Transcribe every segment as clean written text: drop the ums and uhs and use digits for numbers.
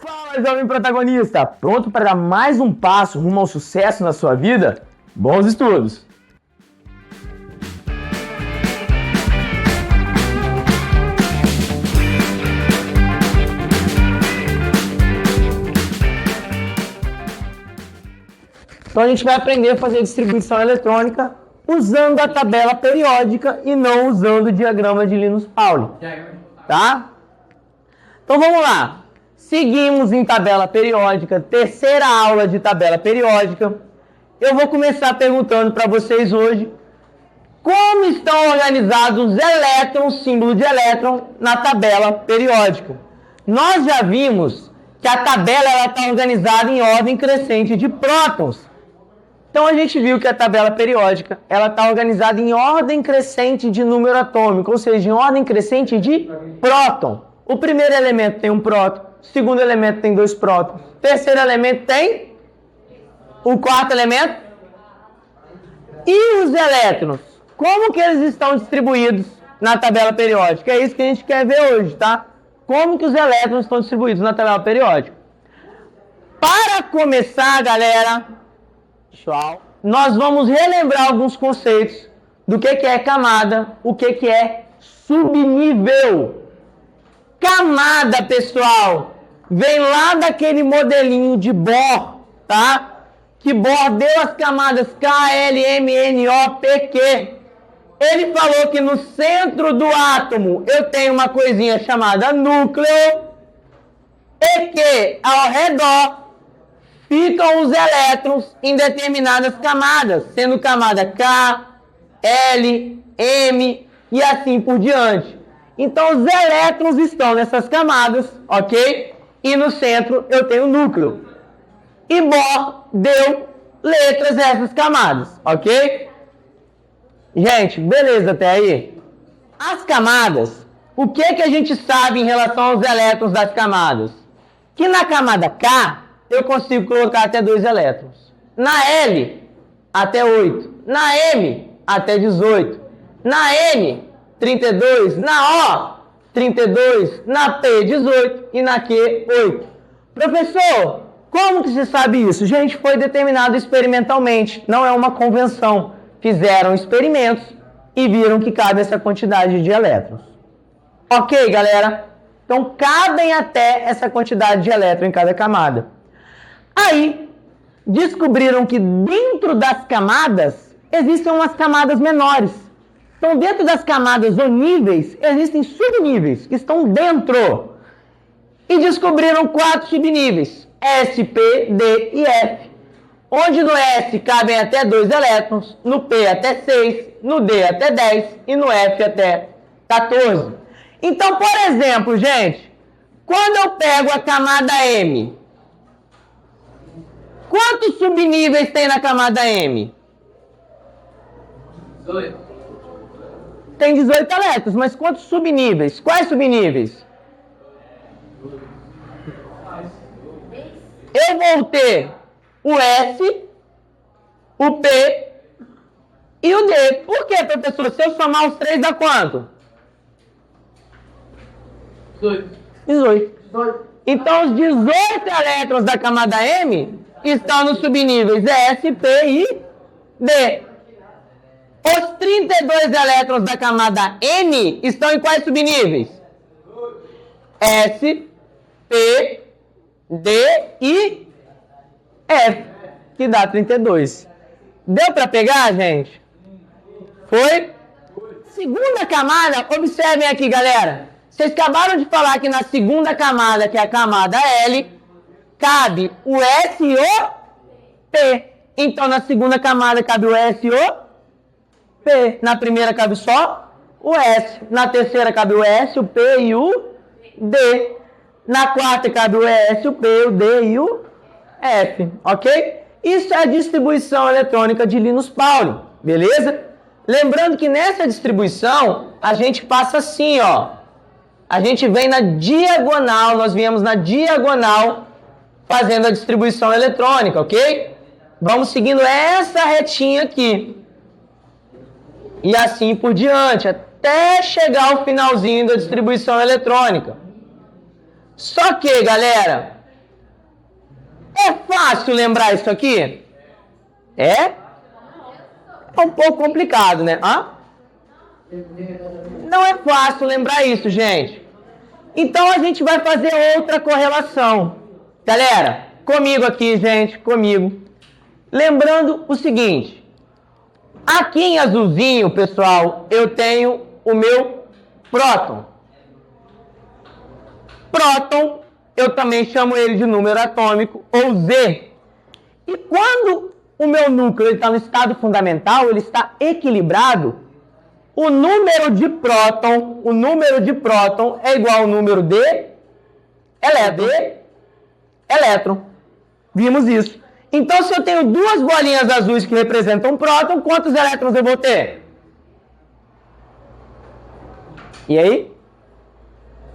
Fala, jovem protagonista! Pronto para dar mais um passo rumo ao sucesso na sua vida? Bons estudos! Então a gente vai aprender a fazer distribuição eletrônica usando a tabela periódica e não usando o diagrama de Linus Pauling, tá? Então vamos lá. Seguimos em tabela periódica, terceira aula de tabela periódica. Eu vou começar perguntando para vocês hoje como estão organizados os elétrons, símbolo de elétron, na tabela periódica. Nós já vimos que a tabela está organizada em ordem crescente de prótons. Então a gente viu que a tabela periódica está organizada em ordem crescente de número atômico, ou seja, em ordem crescente de próton. O primeiro elemento tem um próton, o segundo elemento tem 2 prótons, o terceiro elemento tem o quarto elemento. E os elétrons? Como que eles estão distribuídos na tabela periódica? É isso que a gente quer ver hoje, tá? Como que os elétrons estão distribuídos na tabela periódica? Para começar, galera, pessoal, nós vamos relembrar alguns conceitos do que é camada, o que é subnível. Camada, pessoal, vem lá daquele modelinho de Bohr, tá? Que Bohr deu as camadas K, L, M, N, O, P, Q. Ele falou que no centro do átomo eu tenho uma coisinha chamada núcleo e que ao redor ficam os elétrons em determinadas camadas, sendo camada K, L, M e assim por diante. Então os elétrons estão nessas camadas, ok? E no centro eu tenho o núcleo. E Bohr deu letras a essas camadas, ok? Gente, beleza até aí? As camadas, o que a gente sabe em relação aos elétrons das camadas? Que na camada K eu consigo colocar até 2 elétrons. Na L, até 8. Na M, até 18. Na N, 32. Na O, 32. Na P, 18. E na Q, 8. Professor, como que se sabe isso? Gente, foi determinado experimentalmente. Não é uma convenção. Fizeram experimentos e viram que cabe essa quantidade de elétrons. Ok, galera? Então, cabem até essa quantidade de elétrons em cada camada. Aí, descobriram que dentro das camadas, existem umas camadas menores. Então, dentro das camadas ou níveis, existem subníveis que estão dentro. E descobriram 4 subníveis, S, P, D e F. Onde no S cabem até 2 elétrons, no P até 6, no D até 10 e no F até 14. Então, por exemplo, gente, quando eu pego a camada M, quantos subníveis tem na camada M? 18. Tem 18 elétrons, mas quantos subníveis? Quais subníveis? Eu vou ter o S, o P e o D. Por quê, professor? Se eu somar os 3 dá quanto? 18. Então, os 18 elétrons da camada M estão nos subníveis S, P e D. Os 32 elétrons da camada N estão em quais subníveis? S, P, D e F, que dá 32. Deu para pegar, gente? Foi? Segunda camada, observem aqui, galera. Vocês acabaram de falar que na segunda camada, que é a camada L, cabe o S e o P. Então, na segunda camada cabe o S e o P. Na primeira cabe só o S. Na terceira cabe o S, o P e o D. Na quarta cabe o S, o P, o D e o F. Ok? Isso é a distribuição eletrônica de Linus Pauling. Beleza? Lembrando que nessa distribuição, a gente passa assim, ó. A gente vem na diagonal, nós viemos na diagonal fazendo a distribuição eletrônica, ok? Vamos seguindo essa retinha aqui. E assim por diante, até chegar ao finalzinho da distribuição eletrônica. Só que, galera, É fácil lembrar isso aqui? É? É um pouco complicado, né? Hã? Não é fácil lembrar isso, gente. Então a gente vai fazer outra correlação. Galera, comigo aqui, gente, comigo. Lembrando o seguinte. Aqui em azulzinho, pessoal, eu tenho o meu próton. Próton, eu também chamo ele de número atômico, ou Z. E quando o meu núcleo está no estado fundamental, ele está equilibrado, o número de próton é igual ao número de elétron. Vimos isso. Então, se eu tenho duas bolinhas azuis que representam próton, quantos elétrons eu vou ter? E aí?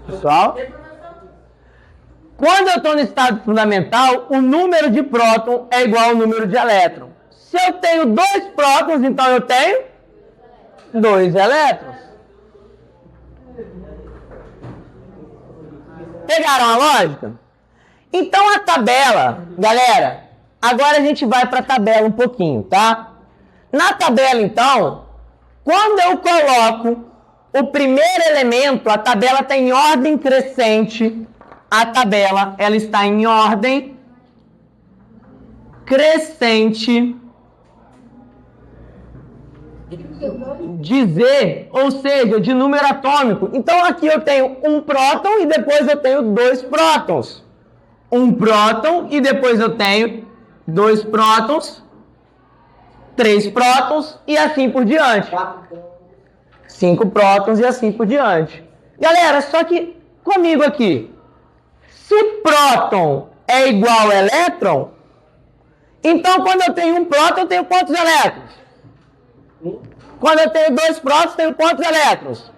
Pessoal? Quando eu estou no estado fundamental, o número de próton é igual ao número de elétron. Se eu tenho dois prótons, então eu tenho 2 elétrons. Pegaram a lógica? Então a tabela, galera, agora a gente vai para a tabela um pouquinho, tá? Na tabela, então, quando eu coloco o primeiro elemento, a tabela está em ordem crescente. A tabela, ela está em ordem crescente de Z, ou seja, de número atômico. Então aqui eu tenho um próton e depois eu tenho 2 prótons. Um próton e depois eu tenho 2 prótons, 3 prótons e assim por diante. 5 prótons e assim por diante. Galera, só que comigo aqui, se próton é igual a elétron, então quando eu tenho um próton, eu tenho quantos elétrons? Quando eu tenho 2 prótons, tenho quantos elétrons?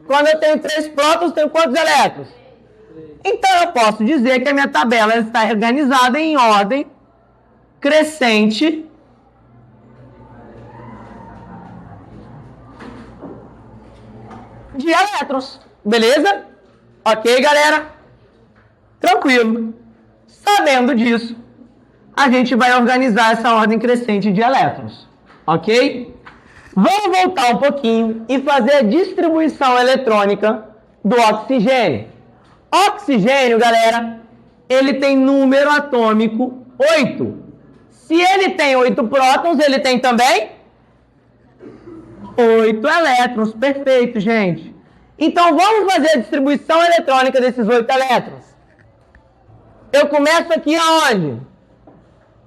Quando eu tenho 3 prótons, tenho quantos elétrons? Então eu posso dizer que a minha tabela está organizada em ordem crescente de elétrons. Beleza? Ok, galera? Tranquilo. Sabendo disso, a gente vai organizar essa ordem crescente de elétrons. Ok? Vamos voltar um pouquinho e fazer a distribuição eletrônica do oxigênio. Oxigênio, galera, ele tem número atômico 8. Se ele tem 8 prótons, ele tem também 8 elétrons. Perfeito, gente. Então, vamos fazer a distribuição eletrônica desses 8 elétrons. Eu começo aqui aonde?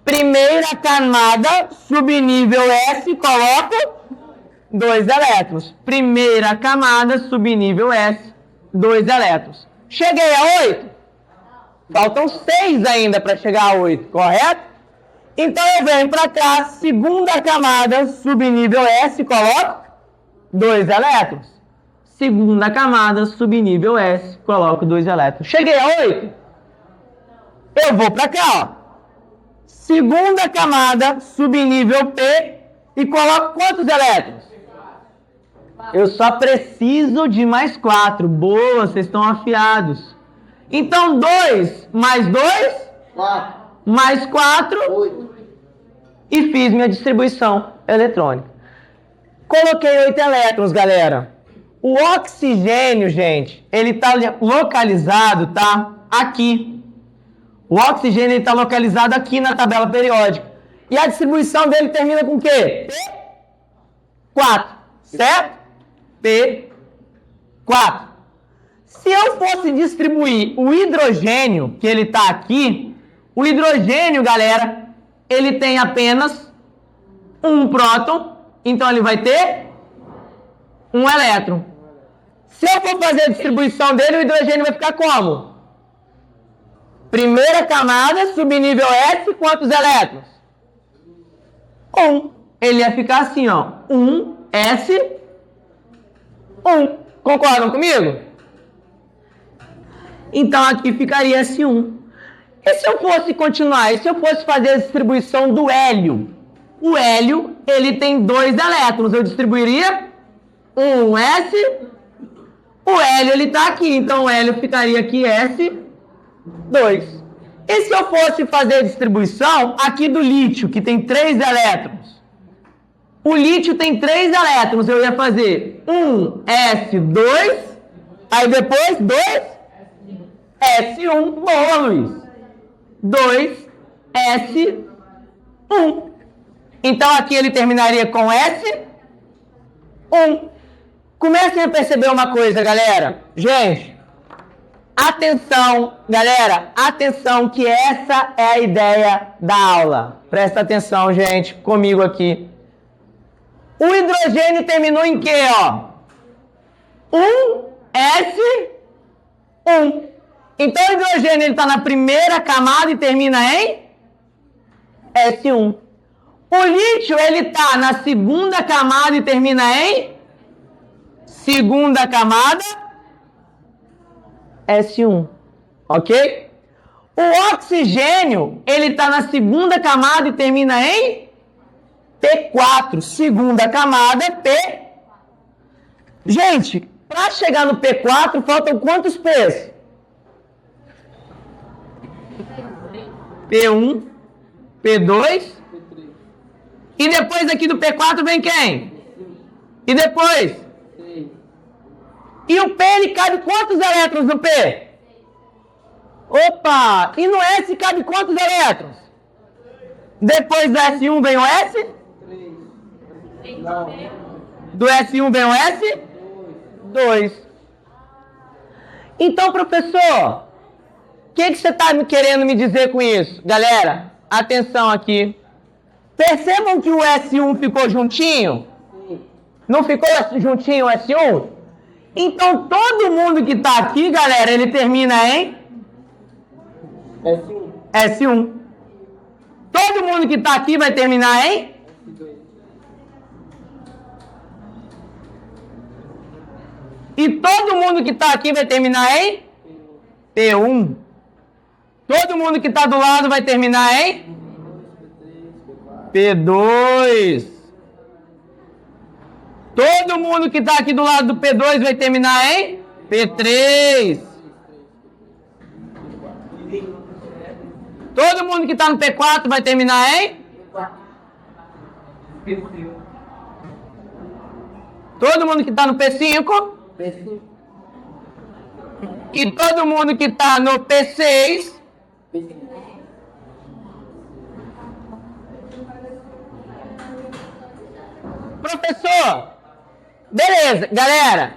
Primeira camada, subnível S, coloco 2 elétrons. Primeira camada, subnível S, 2 elétrons. Cheguei a 8? Faltam 6 ainda para chegar a 8, correto? Então eu venho para cá, segunda camada, subnível S, coloco 2 elétrons. Segunda camada, subnível S, coloco 2 elétrons. Cheguei a 8? Eu vou para cá, ó. Segunda camada, subnível P, e coloco quantos elétrons? Eu só preciso de mais 4. Boa, vocês estão afiados. Então, 2 mais 2? 4. Mais 4? 8. E fiz minha distribuição eletrônica. Coloquei 8 elétrons, galera. O oxigênio, gente, ele está localizado, tá? Aqui. O oxigênio está localizado aqui na tabela periódica. E a distribuição dele termina com o quê? P4, certo? P4. Se eu fosse distribuir o hidrogênio, que ele está aqui, o hidrogênio, galera, ele tem apenas um próton, então ele vai ter um elétron. Se eu for fazer a distribuição dele, o hidrogênio vai ficar como? Primeira camada, subnível S, quantos elétrons? 1. Ele ia ficar assim, ó. 1, S, 1. Concordam comigo? Então aqui ficaria S1. E se eu fosse continuar? E se eu fosse fazer a distribuição do hélio? O hélio, ele tem 2 elétrons. Eu distribuiria 1 S. O hélio, ele está aqui. Então o hélio ficaria aqui S2. E se eu fosse fazer a distribuição aqui do lítio, que tem 3 elétrons? O lítio tem 3 elétrons, eu ia fazer 1s2, aí depois 2s1. Boa, Luiz. 2s1. Então aqui ele terminaria com S1. Comecem a perceber uma coisa, galera. Gente, atenção, galera. Atenção que essa é a ideia da aula. Presta atenção, gente, comigo aqui. O hidrogênio terminou em quê, ó? 1s1. Então o hidrogênio ele está na primeira camada e termina em S1. O lítio ele está na segunda camada e termina em segunda camada S1. Ok? O oxigênio ele está na segunda camada e termina em P4. Segunda camada P. Gente, para chegar no P4 faltam quantos P's? P1, P2, e depois aqui do P4 vem quem? E depois? E o P, ele cabe quantos elétrons no P? Opa! E no S cabe quantos elétrons? Depois do S1 vem o S? Do S1 vem o S? 2. Então, professor, o que você está querendo me dizer com isso? Galera, atenção aqui. Percebam que o S1 ficou juntinho? Não ficou juntinho o S1? Então, todo mundo que está aqui, galera, ele termina em S1. Todo mundo que está aqui vai terminar em E todo mundo que está aqui vai terminar em P1. Todo mundo que está do lado vai terminar em P2. Todo mundo que está aqui do lado do P2 vai terminar em P3. Todo mundo que está no P4 vai terminar em Todo mundo que está no P5. E todo mundo que está no P6. Professor, beleza, galera,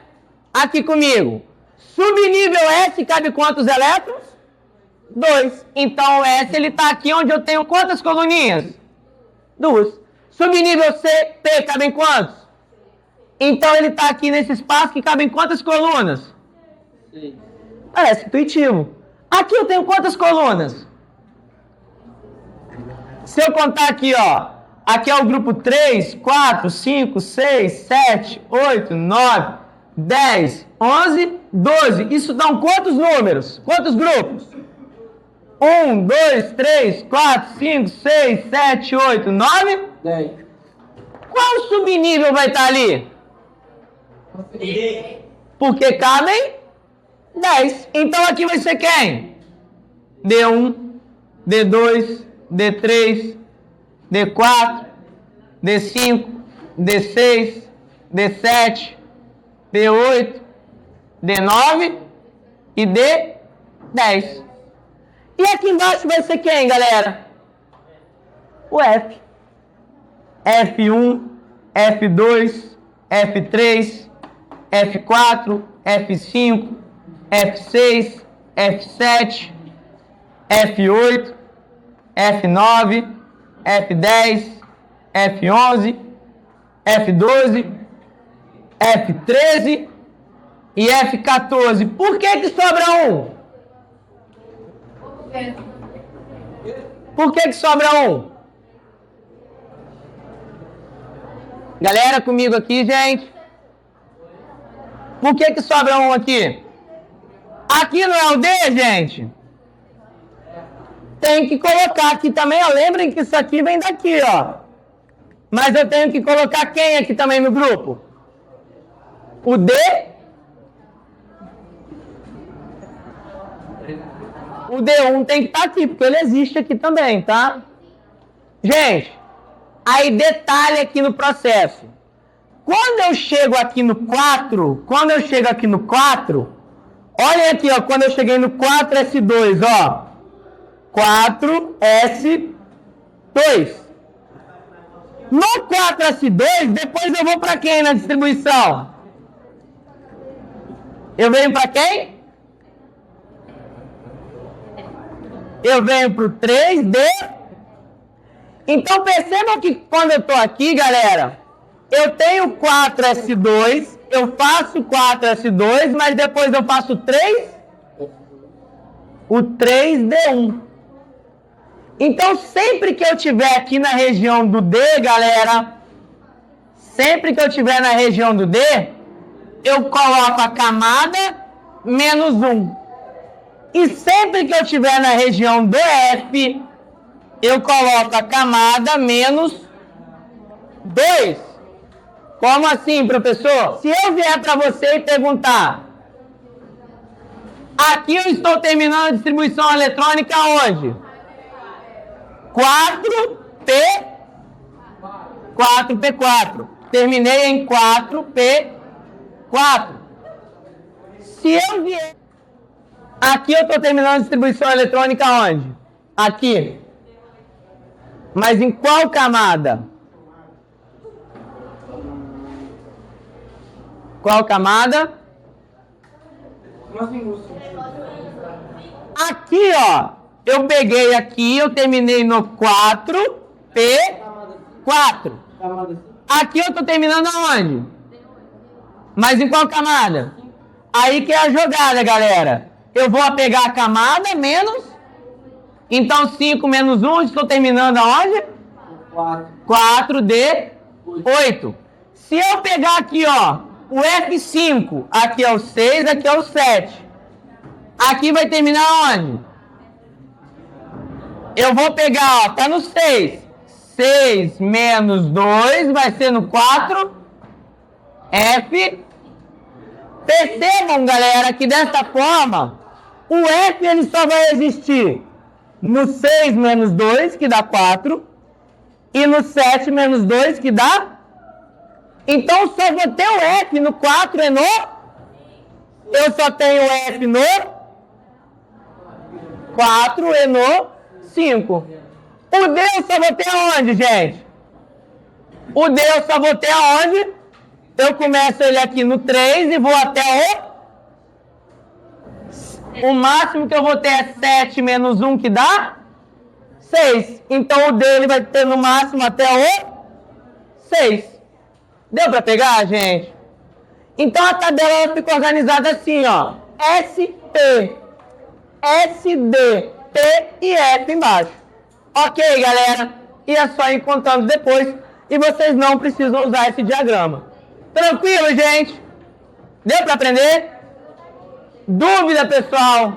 aqui comigo. Subnível S cabe quantos elétrons? 2. Então o S ele está aqui onde eu tenho quantas coluninhas? 2. Subnível C, P cabem quantos? Então ele está aqui nesse espaço que cabem quantas colunas? 6. Parece intuitivo. Aqui eu tenho quantas colunas? Se eu contar aqui, ó. Aqui é o grupo 3, 4, 5, 6, 7, 8, 9, 10, 11, 12. Isso dão quantos números? Quantos grupos? 1, 2, 3, 4, 5, 6, 7, 8, 9, 10. Qual subnível vai estar ali? Porque cabem 10. Então aqui vai ser quem? D1, D2, D3, D4, D5, D6, D7, D8, D9 e D10. E aqui embaixo vai ser quem, galera? O F. F1, F2, F3, F4, F5, F6, F7, F8, F9, F10, F11, F12, F13 e F14. Por que sobra um? Por que sobra um? Galera, comigo aqui, gente. Por que sobra um aqui? Aqui não é o D, gente? Tem que colocar aqui também, ó. Lembrem que isso aqui vem daqui, ó. Mas eu tenho que colocar quem aqui também no grupo? O D. o D1 tem que estar aqui, porque ele existe aqui também, tá? Gente, aí detalhe aqui no processo. Quando eu chego aqui no 4, olhem aqui, ó, quando eu cheguei no 4S2, ó. 4S2. No 4S2, depois eu vou para quem na distribuição? Eu venho para quem? Eu venho para o 3D. Então percebam que quando eu estou aqui, galera, eu tenho 4S2, eu faço 4S2, mas depois eu faço 3, o 3D1. Então sempre que eu estiver aqui na região do D, galera, sempre que eu estiver na região do D, eu coloco a camada menos 1. E sempre que eu estiver na região do F, eu coloco a camada menos 2. Como assim, professor? Se eu vier para você e perguntar, aqui eu estou terminando a distribuição eletrônica onde? 4P4. Terminei em 4P4. Se eu vier... Aqui eu estou terminando a distribuição eletrônica onde? Aqui. Mas em qual camada? Qual camada? Aqui, ó. Eu peguei aqui, eu terminei no 4P4. Aqui eu tô terminando aonde? Mas em qual camada? Aí que é a jogada, galera. Eu vou pegar a camada menos... Então 5 menos 1, estou terminando aonde? 4D8. Se eu pegar aqui, ó, o F5, aqui é o 6, aqui é o 7. Aqui vai terminar onde? Eu vou pegar, ó, tá no 6. 6 menos 2 vai ser no 4. F. Percebam, galera, que dessa forma, o F ele só vai existir no 6 menos 2, que dá 4. E no 7 menos 2, que dá... Então, só vou ter o F no 4 e no... Eu só tenho o F no 4 e no 5. O D eu só vou ter aonde, gente? O D eu só vou ter aonde? Eu começo ele aqui no 3 e vou até o... O máximo que eu vou ter é 7 menos 1, que dá 6. Então, o D ele vai ter no máximo até o 6. Deu para pegar, gente? Então, a tabela fica organizada assim, ó. SP, SD, P e F embaixo. Ok, galera? E é só ir contando depois. E vocês não precisam usar esse diagrama. Tranquilo, gente? Deu para aprender? Dúvida, pessoal?